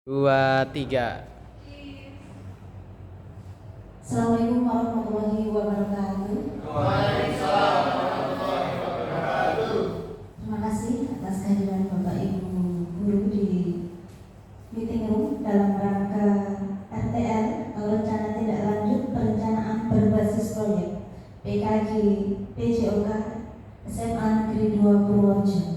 Dua, tiga. Assalamualaikum warahmatullahi wabarakatuh. Waalaikumsalam warahmatullahi wabarakatuh. Terima kasih atas kehadiran Bapak Ibu guru di meeting room dalam rangka RTL atau rencana tindak lanjut perencanaan berbasis proyek PKG PJOK SMA Negeri 2 Purworejo.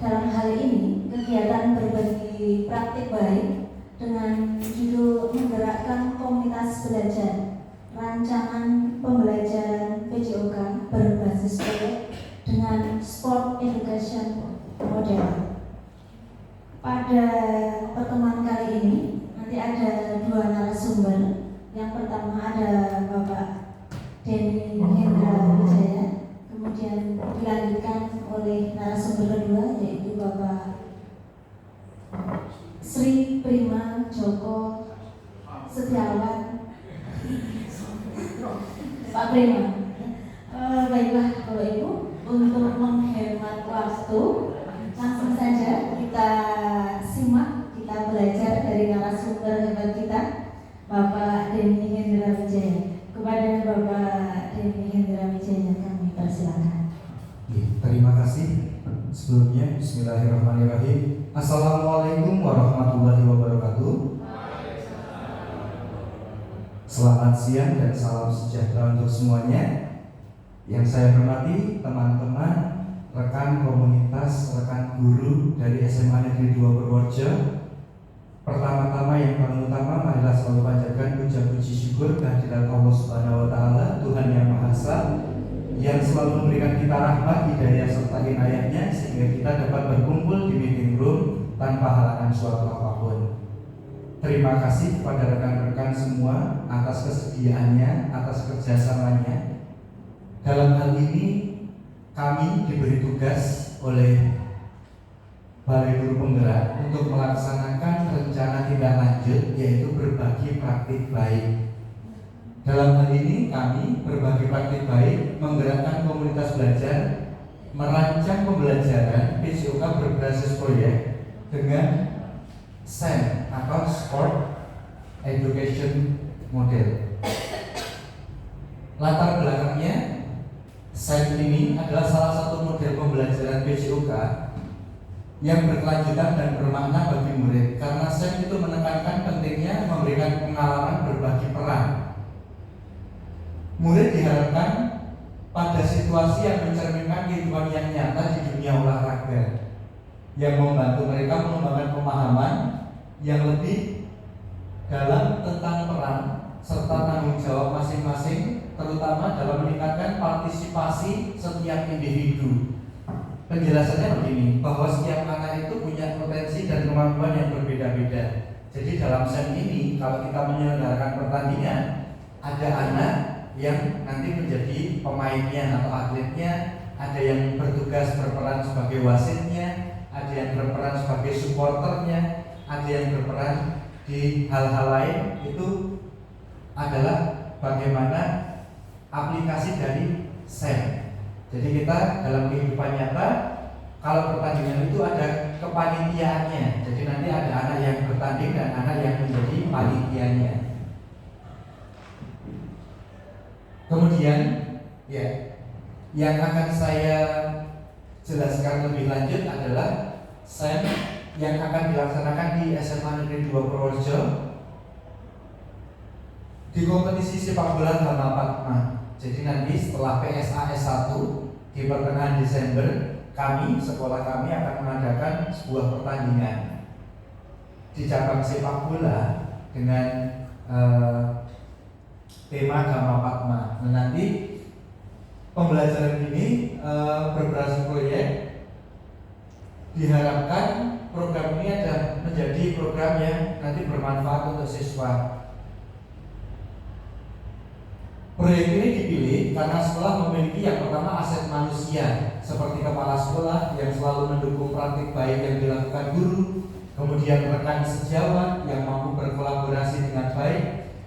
Dalam hal ini, kegiatan berbagi praktik baik dengan judul menggerakkan komunitas belajar rancangan pembelajaran PJOK berbasis proyek dengan sport education model. Pada pertemuan kali ini nanti ada dua narasumber. Yang pertama ada Bapak Denny Hendra Wijaya, kemudian dilanjutkan oleh narasumber kedua yaitu Bapak Sri Prima Joko Setiawan. Pak Prima. Baiklah Bapak Ibu, untuk menghemat waktu langsung saja kita simak, kita belajar dari narasumber hebat kita Bapak Denny Hendra Wijaya. Kepada Bapak Denny Hendra Wijaya kami persilakan. Terima kasih. Sebelumnya bismillahirrahmanirrahim. Assalamualaikum warahmatullahi wabarakatuh. Selamat siang dan salam sejahtera untuk semuanya. Yang saya hormati teman-teman, rekan komunitas, rekan guru dari SMA Negeri 2 Purworejo. Pertama-tama yang paling utama, marilah selalu panjatkan puja-puji syukur kehadirat Allah Subhanahu wa Ta'ala, Tuhan yang Maha Esa, yang selalu memberikan kita rahmat, hidayah serta inayahnya sehingga kita dapat berkumpul di meeting room tanpa halangan suatu apapun. Terima kasih kepada rekan-rekan semua atas kesediaannya, atas kerjasamanya. Dalam hal ini kami diberi tugas oleh Balai Guru Penggerak untuk melaksanakan rencana tindak lanjut, yaitu berbagi praktik baik. Dalam hal ini kami berbagi praktik baik menggerakkan komunitas belajar, merancang pembelajaran PJOK berbasis proyek dengan SEM atau Sport Education Model. Latar belakangnya, SEM ini adalah salah satu model pembelajaran PJOK yang berkelanjutan dan bermakna bagi murid, karena SEM itu menekankan pentingnya memberikan pengalaman berbagi peran. Murid diharapkan pada situasi yang mencerminkan kehidupan yang nyata di dunia olahraga, yang membantu mereka mengembangkan pemahaman yang lebih dalam tentang peran serta tanggung jawab masing-masing, terutama dalam meningkatkan partisipasi setiap individu. Penjelasannya begini, bahwa setiap anak itu punya potensi dan kemampuan yang berbeda-beda. Jadi dalam SEM ini, kalau kita menyelenggarakan pertandingan, ada anak yang nanti menjadi pemainnya atau atletnya, ada yang bertugas berperan sebagai wasitnya, ada yang berperan sebagai supporternya, ada yang berperan di hal-hal lain. Itu adalah bagaimana aplikasi dari SEM. Jadi kita dalam kehidupan nyata, kalau pertandingan itu ada kepanitiaannya. Jadi nanti ada anak yang bertanding dan anak yang menjadi panitianya. Kemudian, ya, yang akan saya jelaskan lebih lanjut adalah SEM yang akan dilaksanakan di SMA Negeri 2 Purworejo di kompetisi sepak bola Gama Padma. Jadi nanti setelah PSA S1 di pertengahan Desember, sekolah kami akan mengadakan sebuah pertandingan di cabang sepak bola dengan tema Gama Padma. Nah, nanti pembelajaran ini berbasis proyek, diharapkan program ini ada menjadi program yang nanti bermanfaat untuk siswa. Proyek ini dipilih karena sekolah memiliki yang pertama aset manusia seperti kepala sekolah yang selalu mendukung praktik baik yang dilakukan guru, kemudian rekan sejawat yang mampu berkolaborasi dengan baik,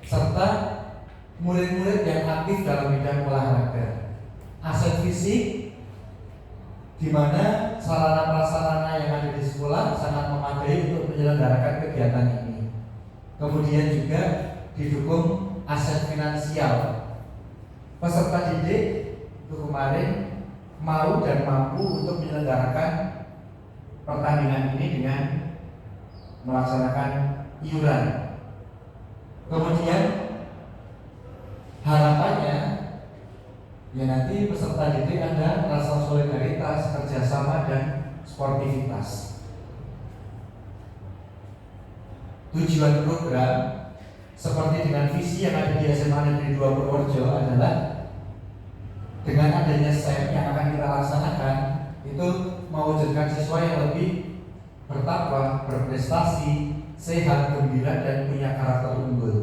serta murid-murid yang aktif dalam bidang olahraga. Aset fisik, di mana sarana prasarana yang ada di sekolah sangat memadai menyelenggarakan kegiatan ini. Kemudian juga didukung aset finansial. Peserta didik itu kemarin mau dan mampu untuk menyelenggarakan pertandingan ini dengan melaksanakan iuran. Kemudian harapannya ya nanti peserta didik ada rasa solidaritas, kerjasama dan sportivitas. Tujuan program seperti dengan visi yang ada di SMA Negeri 2 Purworejo adalah dengan adanya SEM yang akan kita laksanakan itu mewujudkan siswa yang lebih bertakwa, berprestasi, sehat, gembira dan punya karakter unggul.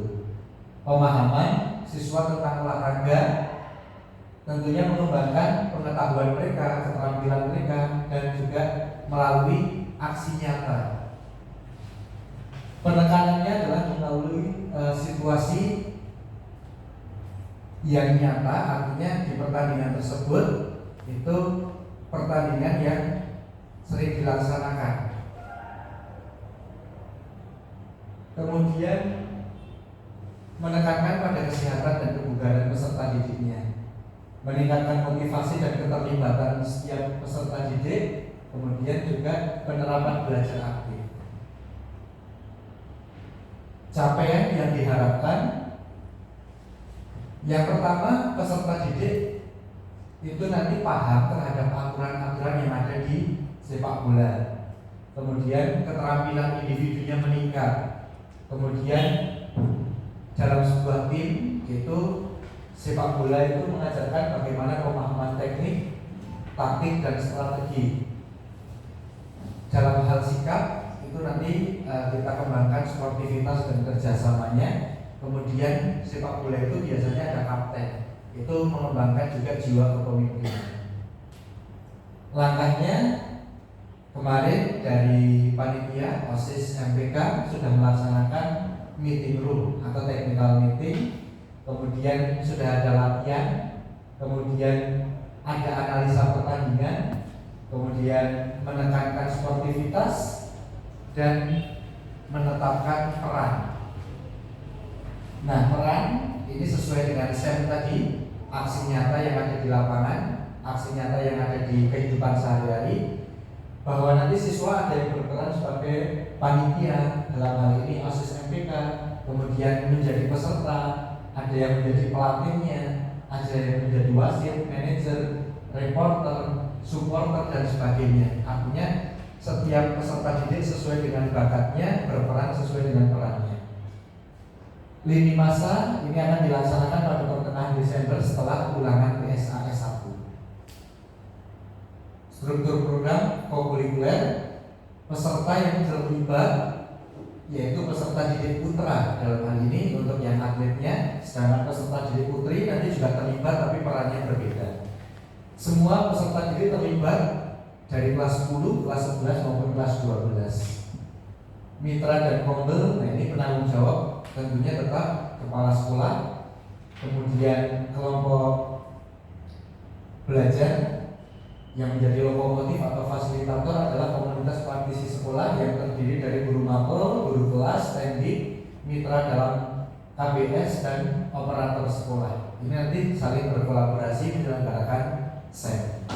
Pemahaman siswa tentang olahraga tentunya mengembangkan pengetahuan mereka, keterampilan mereka dan juga melalui aksi nyata. Penekanannya adalah melalui situasi yang nyata, artinya di pertandingan tersebut itu pertandingan yang sering dilaksanakan. Kemudian menekankan pada kesehatan dan kebugaran peserta didiknya, meningkatkan motivasi dan keterlibatan setiap peserta didik, kemudian juga penerapan belajar aktif. Capaian yang diharapkan, yang pertama peserta didik itu nanti paham terhadap aturan-aturan yang ada di sepak bola. Kemudian keterampilan individunya meningkat. Kemudian dalam sebuah tim itu sepak bola itu mengajarkan bagaimana pemahaman teknik, taktik dan strategi. Dalam hal sikap itu nanti kita kembangkan sportivitas dan kerjasamanya. Kemudian sepak bola itu biasanya ada kapten, itu mengembangkan juga jiwa kepemimpinan. Langkahnya kemarin dari panitia OSIS MPK sudah melaksanakan meeting room atau technical meeting, kemudian sudah ada latihan, kemudian ada analisa pertandingan, kemudian menekankan sportivitas dan menetapkan peran. Nah, peran ini sesuai dengan SEM tadi, aksi nyata yang ada di lapangan, aksi nyata yang ada di kehidupan sehari-hari, bahwa nanti siswa ada yang berperan sebagai panitia, dalam hal ini OSIS MPK, kemudian menjadi peserta, ada yang menjadi pelatihnya, ada yang menjadi wasit, manajer, reporter, supporter dan sebagainya. Artinya setiap peserta didik sesuai dengan bakatnya, berperan sesuai dengan perannya. Lini masa ini akan dilaksanakan pada pertengahan Desember setelah ulangan PSA S1. Struktur program kokurikuler, peserta yang terlibat yaitu peserta didik putra dalam hal ini untuk yang atletnya, sedangkan peserta didik putri nanti juga terlibat tapi perannya berbeda. Semua peserta didik terlibat dari kelas 10, kelas 11 maupun kelas 12. Mitra dan kombel, nah ini penanggung jawab tentunya tetap kepala sekolah, kemudian kelompok belajar yang menjadi lokomotif atau fasilitator adalah komunitas praktisi sekolah yang terdiri dari guru mapel, guru kelas, tendik, mitra dalam KBS dan operator sekolah. Ini nanti saling berkolaborasi menyelenggarakan SEM.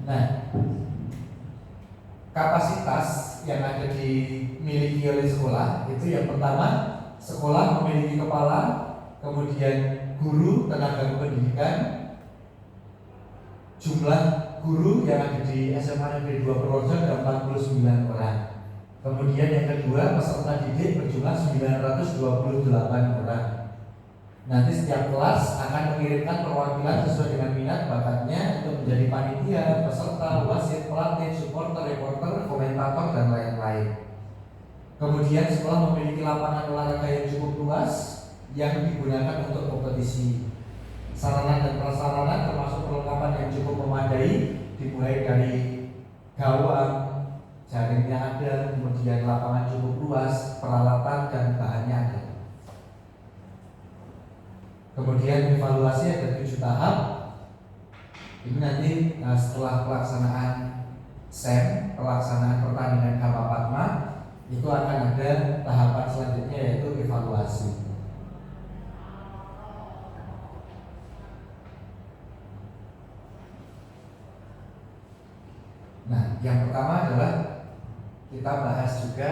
Nah, kapasitas yang ada dimiliki oleh sekolah itu yang pertama, sekolah memiliki kepala, kemudian guru, tenaga kependidikan. Jumlah guru yang ada di SMA Negeri 2 Purworejo ada 49 orang. Kemudian yang kedua, peserta didik berjumlah 928 orang. Nanti setiap kelas akan mengirimkan perwakilan sesuai dengan minat bakatnya untuk menjadi panitia, peserta, wasit, pelatih, supporter, reporter, komentator dan lain-lain. Kemudian sekolah memiliki lapangan olahraga yang cukup luas yang digunakan untuk kompetisi. Sarana dan prasarana termasuk perlengkapan yang cukup memadai, dimulai dari gawang, jaringnya ada, kemudian lapangan cukup luas, peralatan dan bahannya ada. Kemudian evaluasi ada 7 tahap. Ini nanti setelah pelaksanaan SEM, pelaksanaan pertandingan Gama Padma, itu akan ada tahapan selanjutnya yaitu evaluasi. Nah, yang pertama adalah kita bahas juga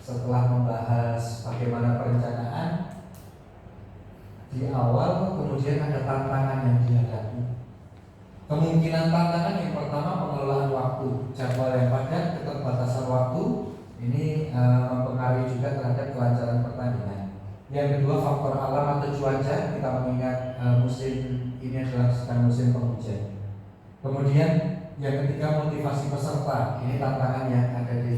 setelah membahas bagaimana perencanaan di awal, kemudian ada tantangan yang dihadapi. Kemungkinan tantangan yang pertama pengelolaan waktu, jadwal yang padat, keterbatasan waktu ini mempengaruhi juga terhadap kelancaran pertandingan. Yang kedua faktor alam atau cuaca, kita mengingat musim ini adalah sedang musim penghujan. Kemudian yang ketiga motivasi peserta, ini tantangan yang ada di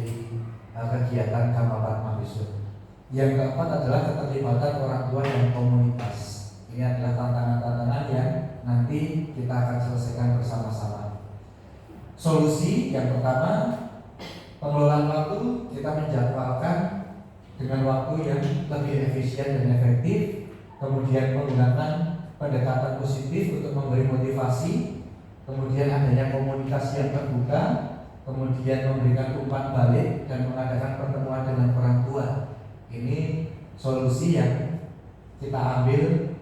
kegiatan Gama Padma besok. Yang keempat adalah keterlibatan orang tua dan komunitas. Ini adalah tantangan-tantangan yang nanti kita akan selesaikan bersama-sama. Solusi yang pertama, pengelolaan waktu, kita menjadwalkan dengan waktu yang lebih efisien dan efektif. Kemudian menggunakan pendekatan positif untuk memberi motivasi. Kemudian adanya komunikasi yang terbuka. Kemudian memberikan umpan balik dan mengadakan pertemuan dengan orang tua. Ini solusi yang kita ambil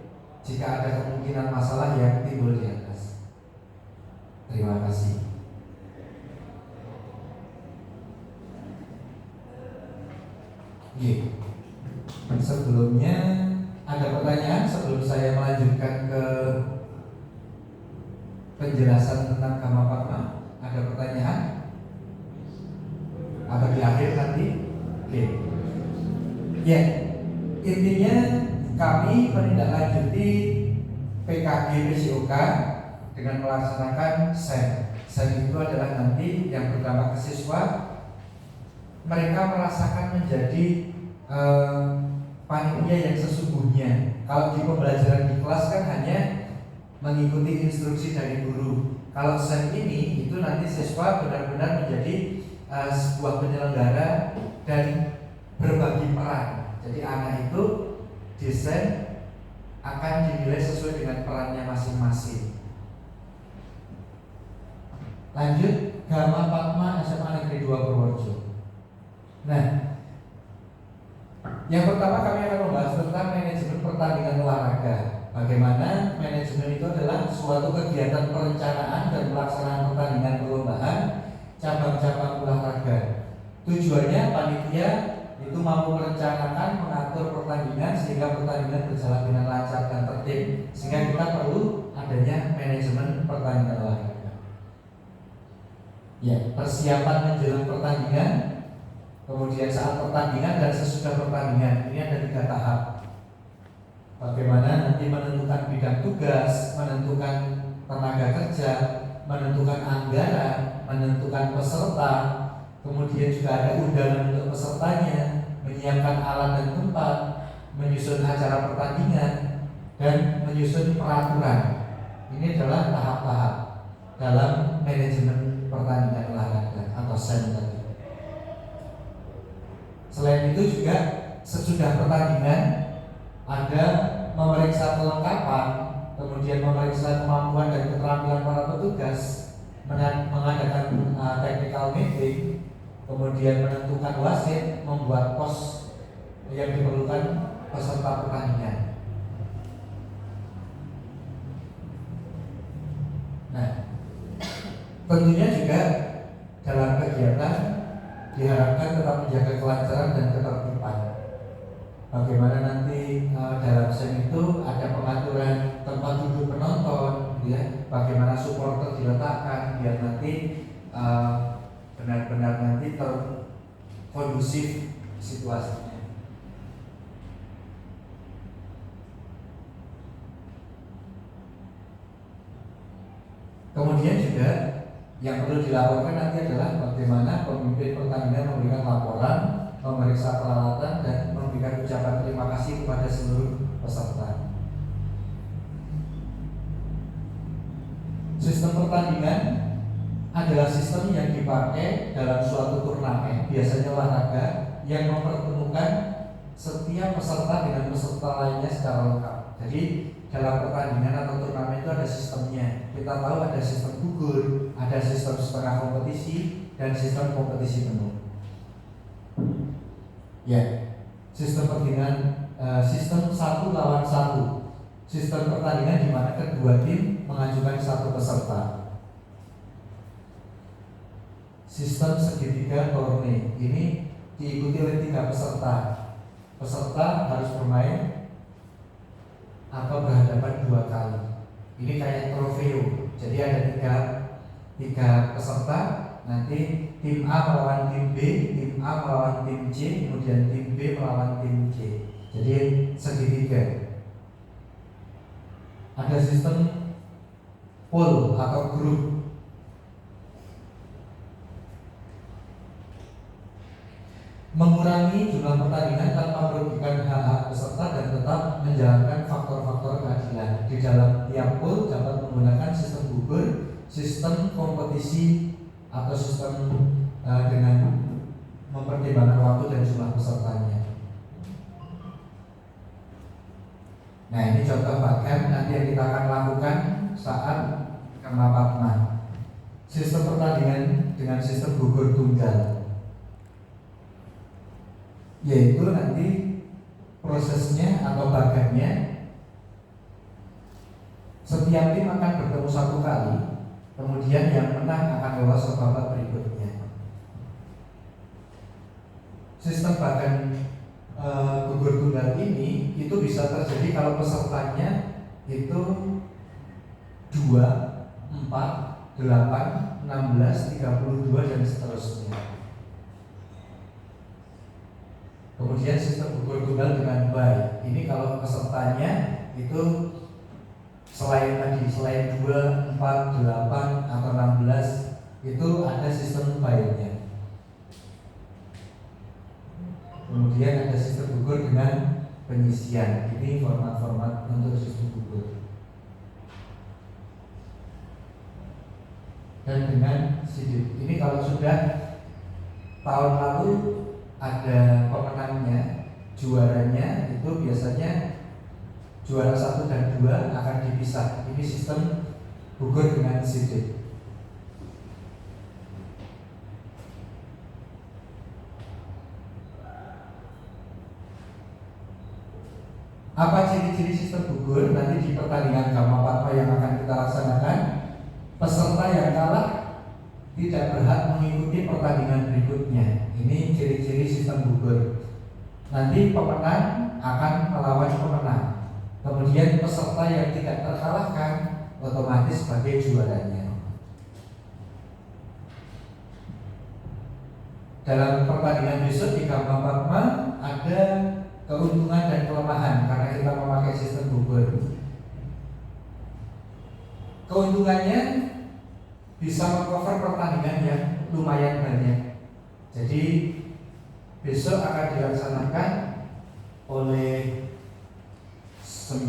jika ada kemungkinan masalah yang timbul di atas. Terima kasih. Sebelumnya ada pertanyaan sebelum saya melanjutkan ke penjelasan tentang Gama Padma. Ada pertanyaan? Atau di akhir nanti? Oke. Ya, intinya kami menindaklanjuti PKG PCOK dengan melaksanakan SEM. SEM itu adalah nanti yang berdampak ke siswa. Mereka merasakan menjadi panitia yang sesungguhnya. Kalau di pembelajaran di kelas kan hanya mengikuti instruksi dari guru. Kalau SEM ini itu nanti siswa benar-benar menjadi sebuah penyelenggara dan berbagi peran. Jadi anak itu di SEM akan dinilai sesuai dengan perannya masing-masing. Lanjut, Gama Padma SMA Negeri 2 Purworejo. Nah, yang pertama kami akan membahas tentang manajemen pertandingan olahraga. Bagaimana manajemen itu adalah suatu kegiatan perencanaan dan pelaksanaan pertandingan perlombaan cabang-cabang olahraga. Tujuannya panitia itu mampu merencanakan, mengatur pertandingan sehingga pertandingan berjalan dengan lancar dan tertib. Sehingga kita perlu adanya manajemen pertandingan olahraga. Ya, persiapan menjelang pertandingan, kemudian saat pertandingan dan sesudah pertandingan. Ini ada 3 tahap. Bagaimana nanti menentukan bidang tugas, menentukan tenaga kerja, menentukan anggaran, menentukan peserta, kemudian juga ada undangan untuk pesertanya, menyiapkan alat dan tempat, menyusun acara pertandingan, dan menyusun peraturan. Ini adalah tahap-tahap dalam manajemen pertandingan olahraga atau SEM tadi. Selain itu juga sesudah pertandingan ada memeriksa kelengkapan, kemudian memeriksa kemampuan dan keterampilan para petugas, mengadakan technical meeting, kemudian menentukan wasit, membuat pos yang diperlukan peserta pertandingan. Nah, tentunya juga dalam kegiatan diharapkan tetap menjaga kelancaran dan ketertiban. Bagaimana nanti dalam SEM itu ada pengaturan tempat duduk penonton, ya, bagaimana supporter diletakkan biar nanti benar-benar nanti terkondusif situasinya. Kemudian juga yang perlu dilaporkan nanti adalah bagaimana pemimpin pertandingan memberikan laporan, memeriksa peralatan dan memberikan ucapan terima kasih kepada seluruh peserta. Sistem pertandingan adalah sistem yang dipakai dalam suatu turnamen, biasanya olahraga, yang mempertemukan setiap peserta dengan peserta lainnya secara lengkap. Jadi dalam pertandingan atau turnamen itu ada sistemnya. Kita tahu ada sistem gugur, ada sistem setengah kompetisi, dan sistem kompetisi penuh. Ya, sistem pertandingan, sistem 1 lawan 1. Sistem pertandingan di mana kedua tim mengajukan satu peserta. Sistem segitiga tourney ini diikuti oleh 3 peserta. Peserta harus bermain atau berhadapan 2 kali. Ini kayak trofeo. Jadi ada tiga peserta. Nanti tim A melawan tim B, tim A melawan tim C, kemudian tim B melawan tim C. Jadi segitiga. Ada sistem pool atau grup. Mengurangi jumlah pertandingan tanpa merugikan hak-hak peserta dan tetap menjalankan faktor-faktor keadilan. Di dalam tiap pool dapat menggunakan sistem gugur, sistem kompetisi atau sistem dengan mempertimbangkan waktu dan jumlah pesertanya. Nah, ini contoh bahkan nanti yang kita akan lakukan saat Karma Padma. Sistem pertandingan dengan sistem gugur tunggal, yaitu nanti prosesnya atau bagannya setiap tim akan bertemu 1 kali, kemudian yang menang akan lolos ke babak berikutnya. Sistem bagan gugur tunggal ini itu bisa terjadi kalau pesertanya itu 2, 4, 8, 16, 32 dan seterusnya. Kemudian sistem gugur tunggal dengan bye. Ini kalau pesertanya itu selain 2, 4, 8 atau 16 itu ada sistem bye-nya. Kemudian ada sistem gugur dengan penyisian. Ini format-format untuk sistem gugur. Dan dengan sidip. Ini kalau sudah tahun lalu ada pemenangnya, juaranya itu biasanya juara 1 dan 2 akan dipisah. Ini sistem gugur dengan sidip. Apa ciri-ciri sistem gugur? Nanti di pertandingan Karma Padma yang akan kita laksanakan, peserta yang kalah tidak berhak mengikuti pertandingan berikutnya. Ini ciri-ciri sistem gugur. Nanti pemenang akan melawan pemenang. Kemudian peserta yang tidak terkalahkan otomatis sebagai juaranya. Dalam pertandingan besok di Karma Padma ada keuntungan dan kelemahan karena kita memakai sistem gugur. Keuntungannya bisa mengcover pertandingan yang lumayan banyak. Jadi besok akan dilaksanakan oleh 9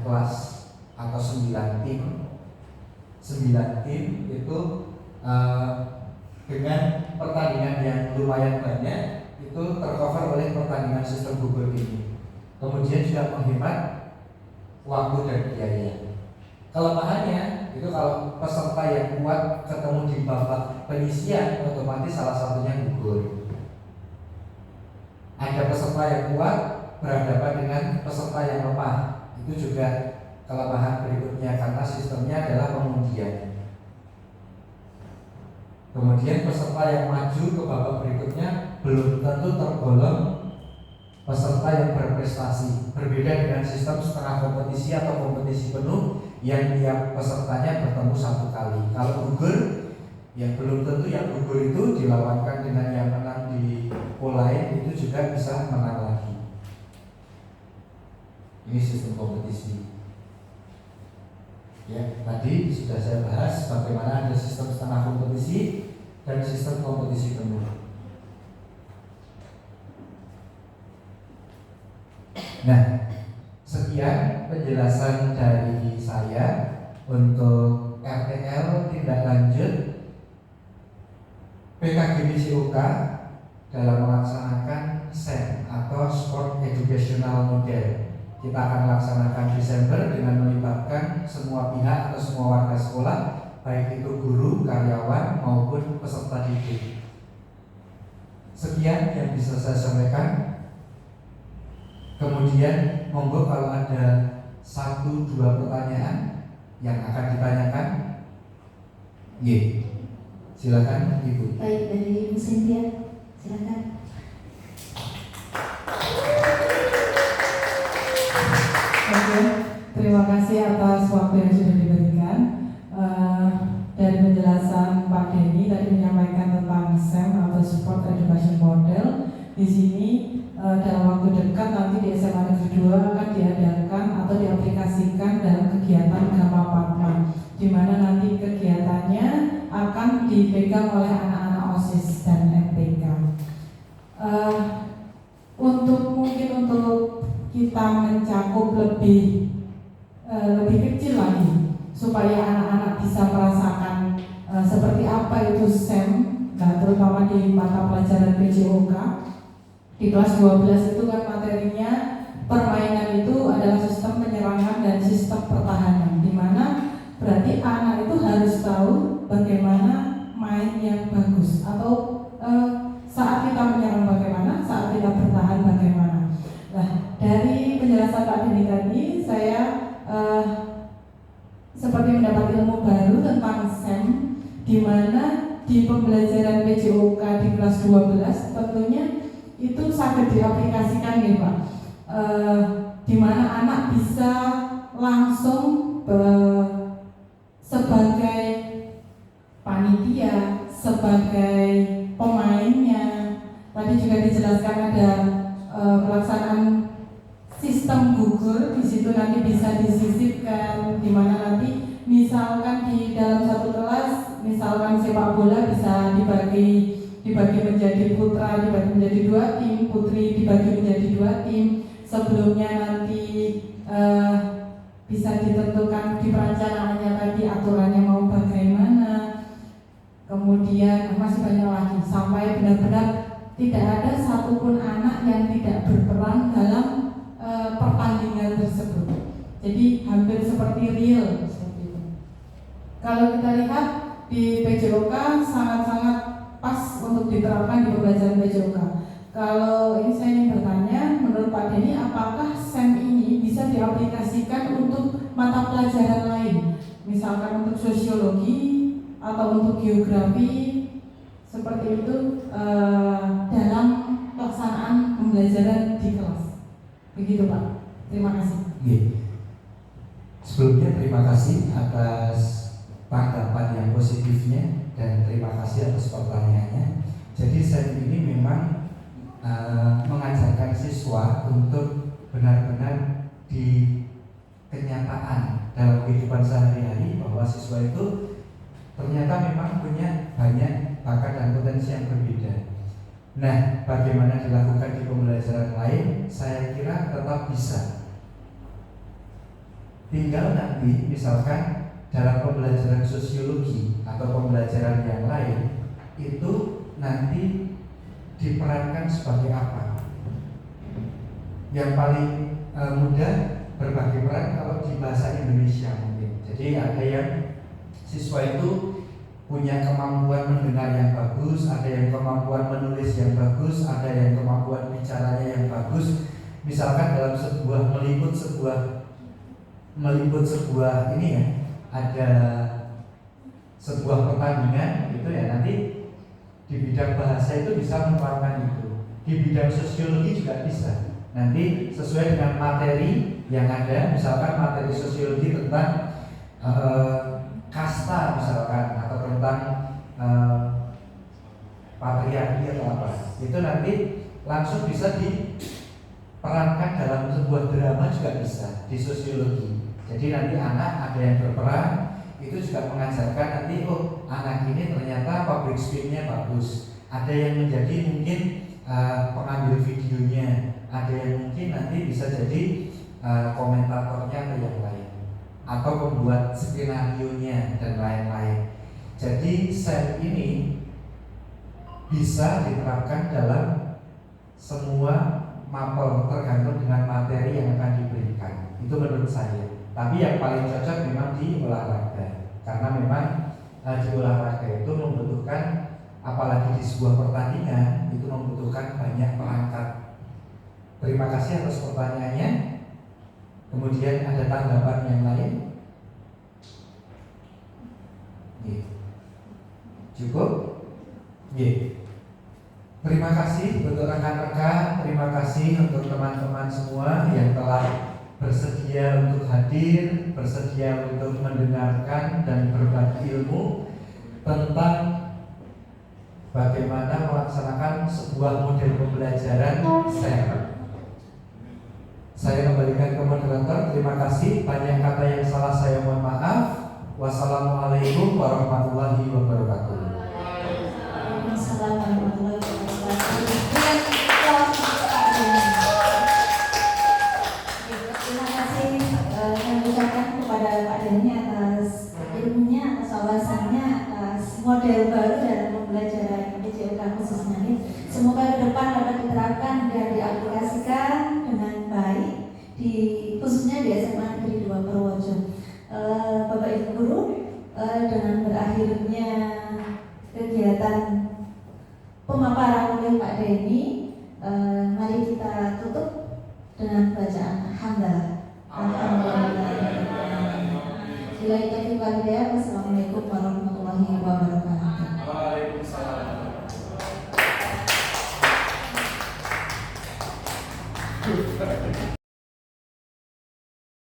kelas atau 9 tim. 9 tim itu dengan pertandingan yang lumayan banyak itu tercover oleh pertandingan sistem gugur ini. Kemudian juga menghemat waktu dan biaya. Kelemahannya itu kalau peserta yang kuat ketemu di babak penyisian, otomatis salah satunya gugur. Ada peserta yang kuat berhadapan dengan peserta yang lemah, itu juga kelemahan berikutnya karena sistemnya adalah pengundian. Kemudian peserta yang maju ke babak berikutnya belum tentu tergolong peserta yang berprestasi. Berbeda dengan sistem setengah kompetisi atau kompetisi penuh yang tiap pesertanya bertemu 1 kali. Kalau gugur, yang belum tentu yang gugur itu dilawankan dengan yang menang di pool lain itu juga bisa menang lagi. Ini sistem kompetisi. Ya, tadi sudah saya bahas bagaimana ada sistem setengah kompetisi dan sistem kompetisi penuh. Nah, sekian penjelasan dari saya untuk RTL tindak lanjut PKG-BCOK dalam melaksanakan SEM atau Sport Educational Model. kita akan laksanakan Desember dengan melibatkan semua pihak atau semua warga sekolah, baik itu guru, karyawan maupun peserta didik. Sekian yang bisa saya sampaikan. Kemudian monggo kalau ada 1-2 pertanyaan yang akan ditanyakan, silakan Ibu. Baik, dari Ibu Cynthia, silakan. Oke, terima kasih atas waktu yang sudah diberikan. Dari penjelasan Pak Denny tadi menyampaikan tentang SEM atau Support Education Model. Di sini dalam waktu dekat nanti di SMA Negeri 2 akan diadakan atau diaplikasikan dalam kegiatan Gama Padma, di mana nanti kegiatannya akan dipegang oleh anak-anak OSIS dan MPK. Untuk kita mencakup lebih kecil lagi supaya anak-anak bisa merasakan seperti apa itu SEM, nah, terutama di mata pelajaran PJOK. Di kelas 12 itu kan materinya permainan itu adalah sistem penyerangan dan sistem pertahanan, di mana berarti anak itu harus tahu bagaimana main yang bagus, atau saat kita menyerang bagaimana, saat kita bertahan bagaimana. Nah, dari penjelasan Pak Denny tadi, saya seperti mendapat ilmu baru tentang SEM, di mana di pembelajaran PJOK di kelas 12 tentunya itu sangat diaplikasikan nih Pak, di mana anak bisa langsung sebagai panitia, sebagai pemainnya. Tadi juga dijelaskan ada pelaksanaan sistem gugur, di situ nanti bisa disisipkan, di mana nanti misalkan di dalam satu kelas, misalkan sepak bola bisa dibagi menjadi putra, dibagi menjadi 2 tim, putri dibagi menjadi 2 tim. Sebelumnya nanti bisa ditentukan di perencanaannya tadi aturannya mau bagaimana. Kemudian masih banyak lagi sampai benar-benar tidak ada satupun anak yang tidak berperan dalam pertandingan tersebut. Jadi hampir seperti real seperti itu. Kalau kita lihat di PJOK sangat-sangat pas untuk diterapkan di pembelajaran PJOK. Kalau ini saya ingin bertanya, menurut Pak Denny, apakah SEM ini bisa diaplikasikan untuk mata pelajaran lain, misalkan untuk sosiologi atau untuk geografi, seperti itu dalam pelaksanaan pembelajaran di kelas? Begitu Pak. Terima kasih. Sebelumnya terima kasih atas tanggapan yang positifnya dan terima kasih atas pertanyaannya. Jadi SEM ini memang mengajarkan siswa untuk benar-benar di kenyataan dalam kehidupan sehari-hari, bahwa siswa itu ternyata memang punya banyak bakat dan potensi yang berbeda. Nah, bagaimana dilakukan di pembelajaran lain, saya kira tetap bisa. Tinggal nanti misalkan dalam pembelajaran sosiologi atau pembelajaran yang lain itu nanti diperankan sebagai apa. Yang paling mudah berbagi peran kalau di bahasa Indonesia mungkin. Jadi ada yang siswa itu punya kemampuan mendengar yang bagus, ada yang kemampuan menulis yang bagus, ada yang kemampuan bicaranya yang bagus. Misalkan dalam meliput sebuah ini ya, ada sebuah pertandingan gitu ya, nanti di bidang bahasa itu bisa menerapkan itu. Di bidang sosiologi juga bisa. Nanti sesuai dengan materi yang ada, misalkan materi sosiologi tentang kasta misalkan, atau tentang patriarki atau apa, itu nanti langsung bisa diperankan dalam sebuah drama juga bisa di sosiologi. Jadi nanti anak ada yang berperan, itu juga mengajarkan nanti, oh anak ini ternyata public speaking-nya bagus. Ada yang menjadi mungkin pengambil videonya, ada yang mungkin nanti bisa jadi komentatornya atau yang lain, atau pembuat skenario-nya dan lain-lain. Jadi SEM ini bisa diterapkan dalam semua mapel, tergantung dengan materi yang akan diberikan. Itu menurut saya. Tapi yang paling cocok memang di olahraga, karena memang di olahraga itu membutuhkan, apalagi di sebuah pertandingan, itu membutuhkan banyak perangkat. Terima kasih atas pertanyaannya. Kemudian ada tanggapan yang lain? Cukup? Terima kasih untuk rekan-rekan, terima kasih untuk teman-teman semua yang telah bersedia untuk hadir, bersedia untuk mendengarkan dan berbagi ilmu tentang bagaimana melaksanakan sebuah model pembelajaran SEM. Saya kembalikan ke moderator. Terima kasih. Banyak kata yang salah saya mohon maaf. Wassalamualaikum warahmatullahi wabarakatuh.